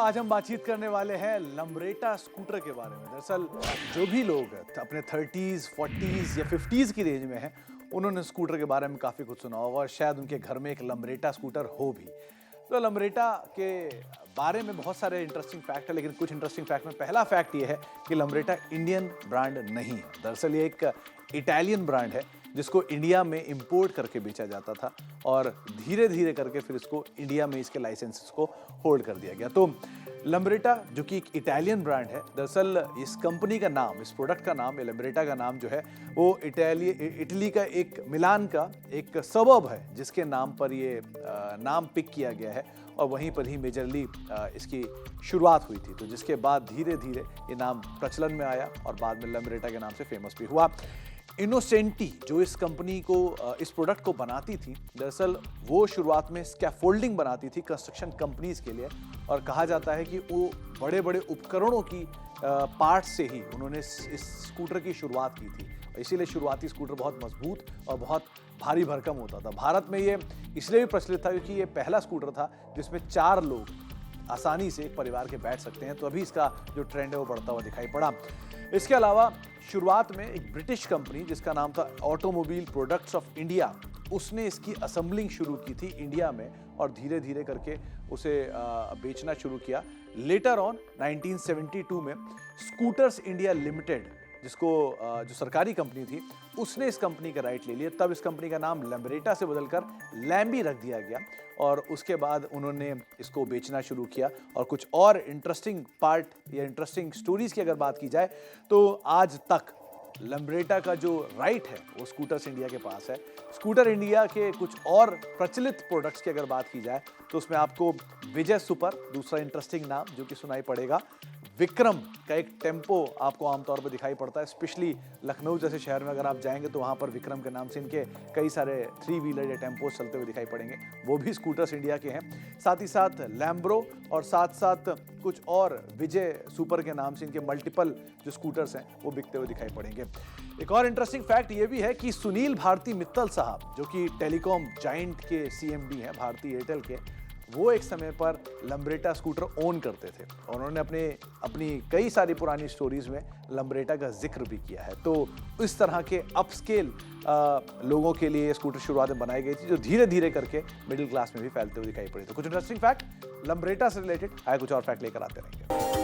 आज हम बातचीत करने वाले हैं लम्ब्रेटा स्कूटर के बारे में। दरअसल जो भी लोग अपने 30s, 40s या 50s की रेंज में हैं, उन्होंने स्कूटर के बारे में काफ़ी कुछ सुना होगा और शायद उनके घर में एक लम्ब्रेटा स्कूटर हो भी। तो लम्ब्रेटा के बारे में बहुत सारे इंटरेस्टिंग फैक्ट है, लेकिन कुछ इंटरेस्टिंग फैक्ट में पहला फैक्ट ये है कि लम्ब्रेटा इंडियन ब्रांड नहीं है। दरअसल ये एक इटालियन ब्रांड है जिसको इंडिया में इंपोर्ट करके बेचा जाता था और धीरे धीरे करके फिर इसको इंडिया में इसके लाइसेंसेस को होल्ड कर दिया गया। तो लम्ब्रेटा जो कि एक इटालियन ब्रांड है, दरअसल इस कंपनी का नाम, इस प्रोडक्ट का नाम, लम्ब्रेटा का नाम जो है वो इटली का एक मिलान का एक सबब है जिसके नाम पर ये नाम पिक किया गया है और वहीं पर ही मेजरली इसकी शुरुआत हुई थी। तो जिसके बाद धीरे धीरे ये नाम प्रचलन में आया और बाद में लम्ब्रेटा के नाम से फेमस भी हुआ। इनोसेंटी जो इस कंपनी को, इस प्रोडक्ट को बनाती थी, दरअसल वो शुरुआत में स्कैफोल्डिंग बनाती थी कंस्ट्रक्शन कंपनीज के लिए और कहा जाता है कि वो बड़े बड़े उपकरणों की पार्ट से ही उन्होंने इस स्कूटर की शुरुआत की थी। इसीलिए शुरुआती स्कूटर बहुत मजबूत और बहुत भारी भरकम होता था। भारत में ये इसलिए भी प्रचलित था क्योंकि ये पहला स्कूटर था जिसमें 4 लोग आसानी से एक परिवार के बैठ सकते हैं, तो अभी इसका जो ट्रेंड है वो बढ़ता हुआ दिखाई पड़ा। इसके अलावा शुरुआत में एक ब्रिटिश कंपनी जिसका नाम था ऑटोमोबाइल प्रोडक्ट्स ऑफ इंडिया, उसने इसकी असेंबलिंग शुरू की थी इंडिया में और धीरे धीरे करके उसे बेचना शुरू किया। लेटर ऑन 1972 में स्कूटर्स इंडिया लिमिटेड, जिसको जो सरकारी कंपनी थी, उसने इस कंपनी का राइट ले लिया। तब इस कंपनी का नाम लम्ब्रेटा से बदलकर लैम्बी रख दिया गया और उसके बाद उन्होंने इसको बेचना शुरू किया। और कुछ और इंटरेस्टिंग पार्ट या इंटरेस्टिंग स्टोरीज की अगर बात की जाए तो आज तक लम्ब्रेटा का जो राइट है वो स्कूटर्स इंडिया के पास है। स्कूटर इंडिया के कुछ और प्रचलित प्रोडक्ट्स की अगर बात की जाए तो उसमें आपको विजय सुपर, दूसरा इंटरेस्टिंग नाम जो कि सुनाई पड़ेगा, विक्रम का एक टेम्पो आपको आमतौर पर दिखाई पड़ता है, स्पेशली लखनऊ जैसे शहर में अगर आप जाएंगे तो वहाँ पर विक्रम के नाम से इनके कई सारे 3 व्हीलर या टेम्पोज चलते हुए दिखाई पड़ेंगे, वो भी स्कूटर्स इंडिया के हैं। साथ ही साथ लैम्ब्रो और साथ साथ कुछ और विजय सुपर के नाम से इनके मल्टीपल जो स्कूटर्स हैं वो बिकते हुए दिखाई पड़ेंगे। एक और इंटरेस्टिंग फैक्ट ये भी है कि सुनील भारती मित्तल साहब, जो कि टेलीकॉम जाइंट के CMD हैं भारती एयरटेल के, वो एक समय पर लम्ब्रेटा स्कूटर ओन करते थे और उन्होंने अपनी कई सारी पुरानी स्टोरीज में लम्ब्रेटा का जिक्र भी किया है। तो इस तरह के अपस्केल लोगों के लिए स्कूटर शुरुआत में बनाई गई थी जो धीरे धीरे करके मिडिल क्लास में भी फैलते हुए दिखाई पड़े। तो कुछ इंटरेस्टिंग फैक्ट लम्ब्रेटा से रिलेटेड आए, कुछ और फैक्ट लेकर आते रहेंगे।